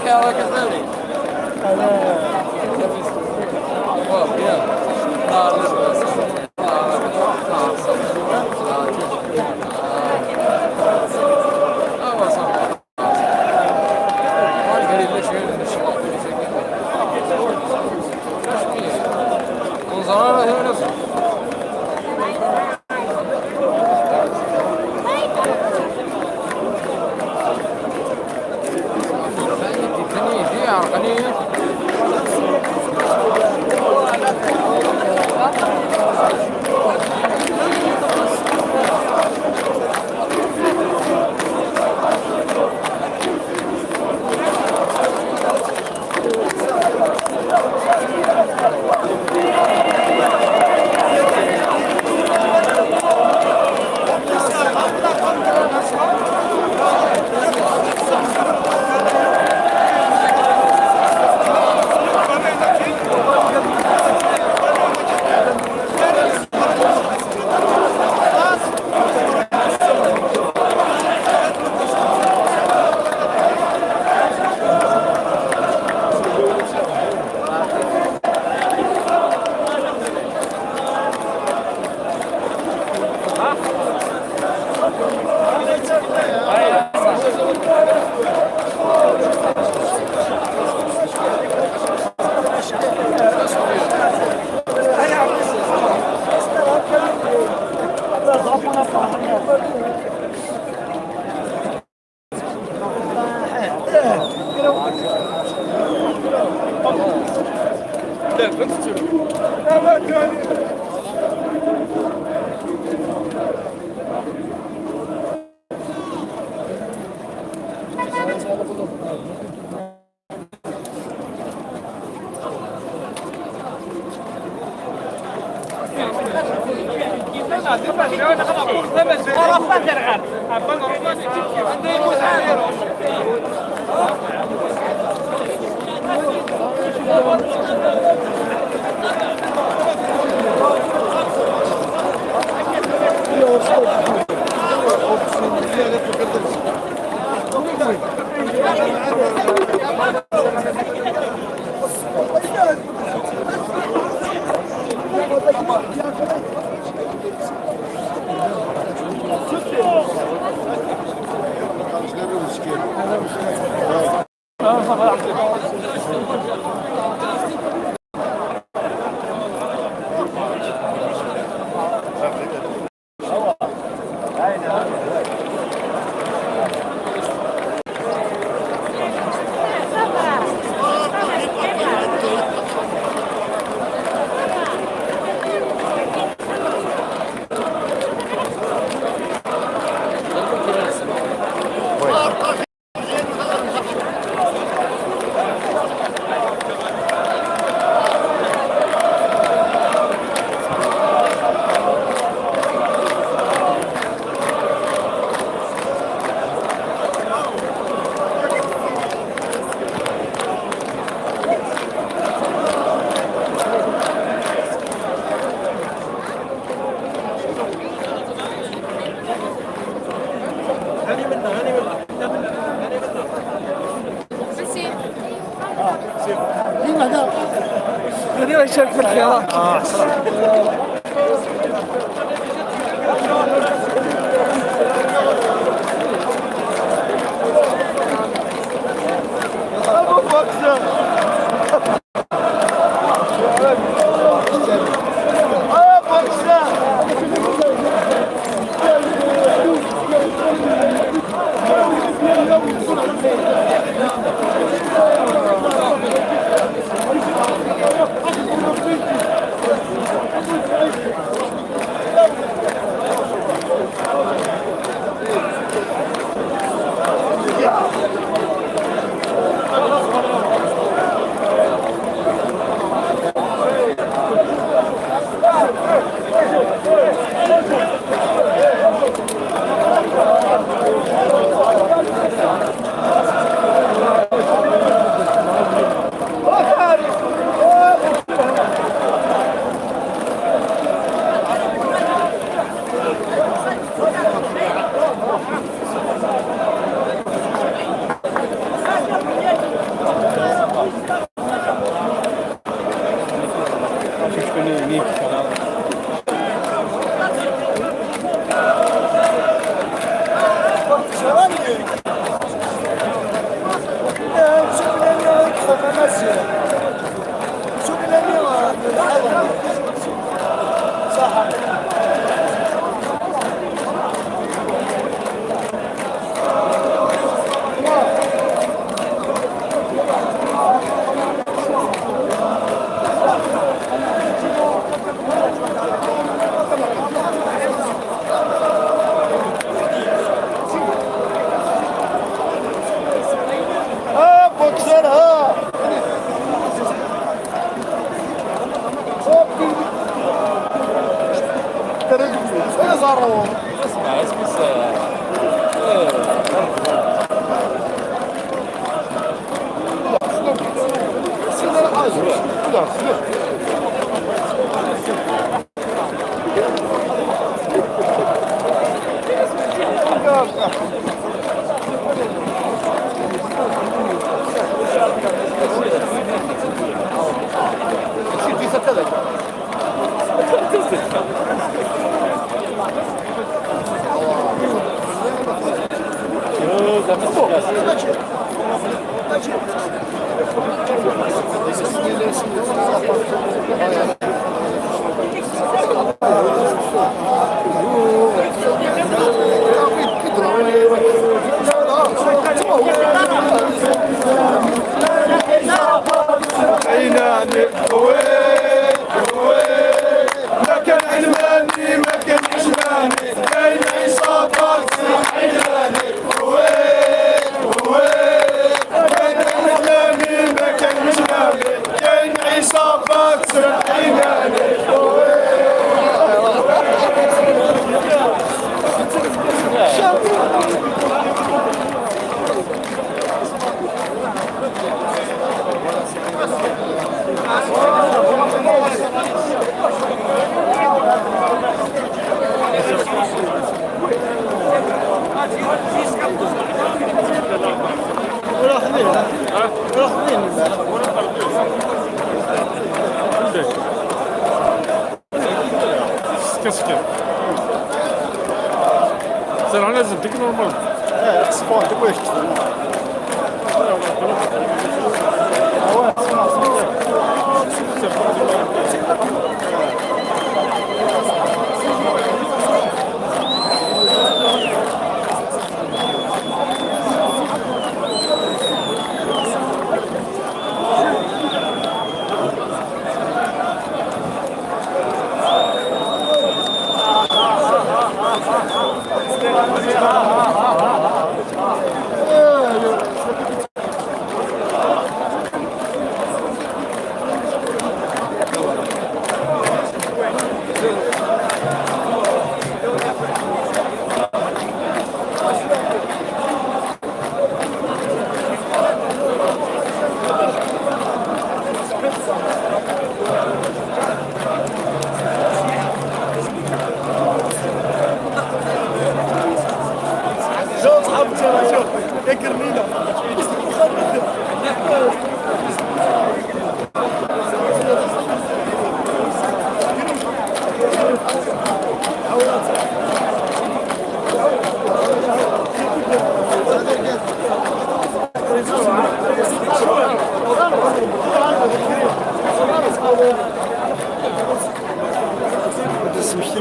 ela كذلك. يشارك في الخيارات. Sen lازم تكون نورمال. صفون تبغى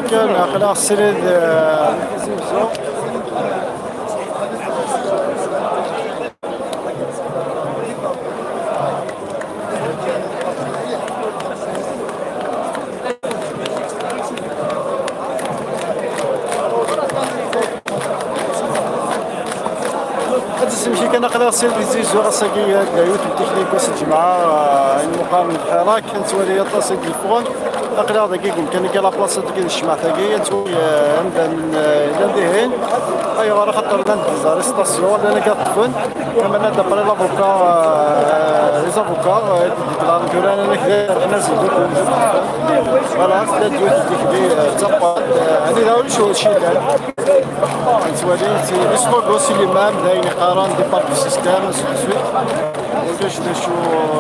كان أخلاق سرد سمشي كان أخلاق سرد زيزو غساقي دايوت التكنيك وسط الجماعة المقام الحراك كانت ولي يطلسق الفون أقدر دقيقهم كان كلا بلاصة دقيق الشمع تاقية توي عندنا لندهين أيوا راه خاطر لندزار ستاسيون لأن كطفن كما نادا بري لافوكا لي زافوكا ديكلار كوران أنا كذا أنا زيدو فوالا لا دويت ديك تبقى هذه لا ولا شو شي دار نتوالي اسمو غوسي لي مام داين قران دي بارك سيستيم سويت وكاش نشو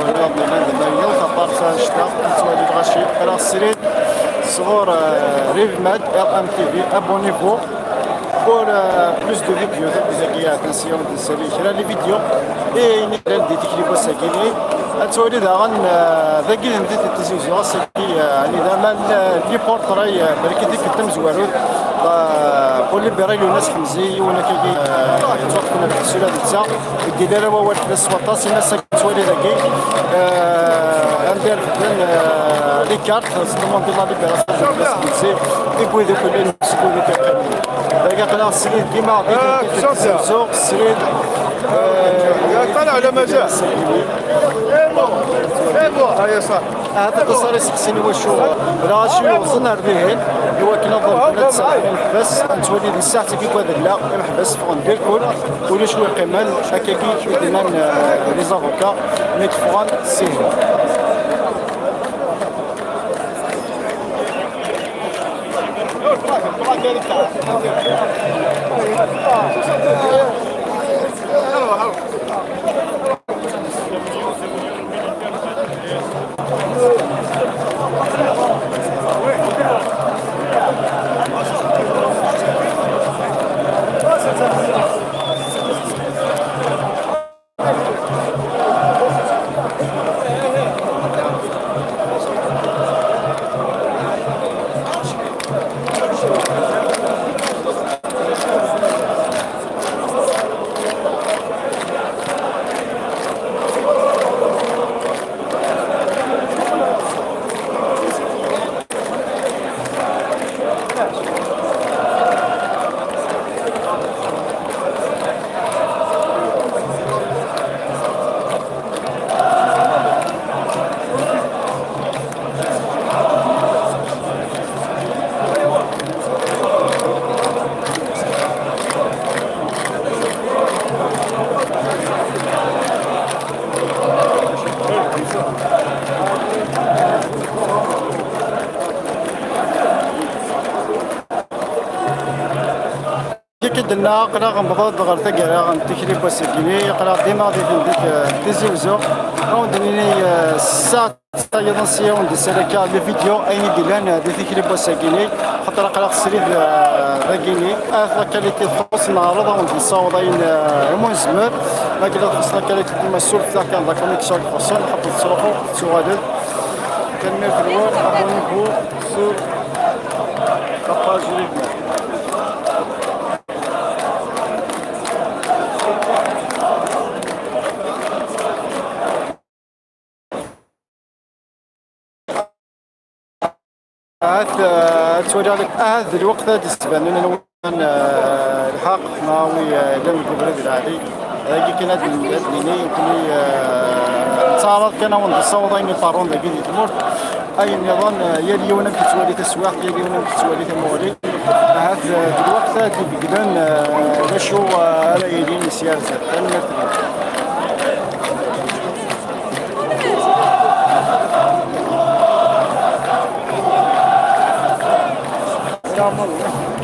يلا عندنا يوم بارسا شتا نتوالي غاشي راه سريت صغور ريفماد ام تي في ابونيفو pour plus de vidéos تزكي attention de série كرا لي فيديو اي نقدر دي تكليبو ساكيني اتولي داغن ذاكي نديت التلفزيون ساكي يعني زعما لي بورتراي بركيتي كنت مزوارو بولي براي الناس حمزي وانا كي توقفنا في السوله ديتا الديداره هو الفلس وطاس الناس تولي ذاكي ندير لي كارت سمون دي لا ليبراسيون الناس حمزي يبغي ذوك اللي نسكو ذوك قلنا السريد كيما عطيتو السريد طلع على مجال هيا صح هذا صار يسقسيني واش راشي وصلنا ربيهين هو كنظر بلاد ساعه بس تولي ديك الساعه كي كوا لا نحبس فون دير كل ولا شويه قيمه هكا كي درنا لي زافوكا نيت فون سي كدنا قرا غنبض غير تقرا غنتكري بوسكيني قرا ديما ديك ديزوزو روندني الساعه ايضا سيون دي سلكا لي فيديو اين ديلان دي تكري بوسكيني خاطر قرا سريد باكيني لا كاليتي خص نعرض وندي صوضين مزمر لكن خصنا كاليتي المسؤول تاع كان لا كونيكسيون خصنا نحطوا تصرفوا سوالف كان في الوقت ابونيكو سو كاباج ريفنا تولي لك هذا الوقت هذا يستبان لنا الحق ناوي لم يكبر العادي هذه كانت اللي يمكن تعرض كان ونتصور يطارون ذاك اللي تمر اي نظام يا اليوم في تولي تسواق يا اليوم في تولي تموري هذا الوقت هذا بقدان نشو على يدين سياسه Tamam.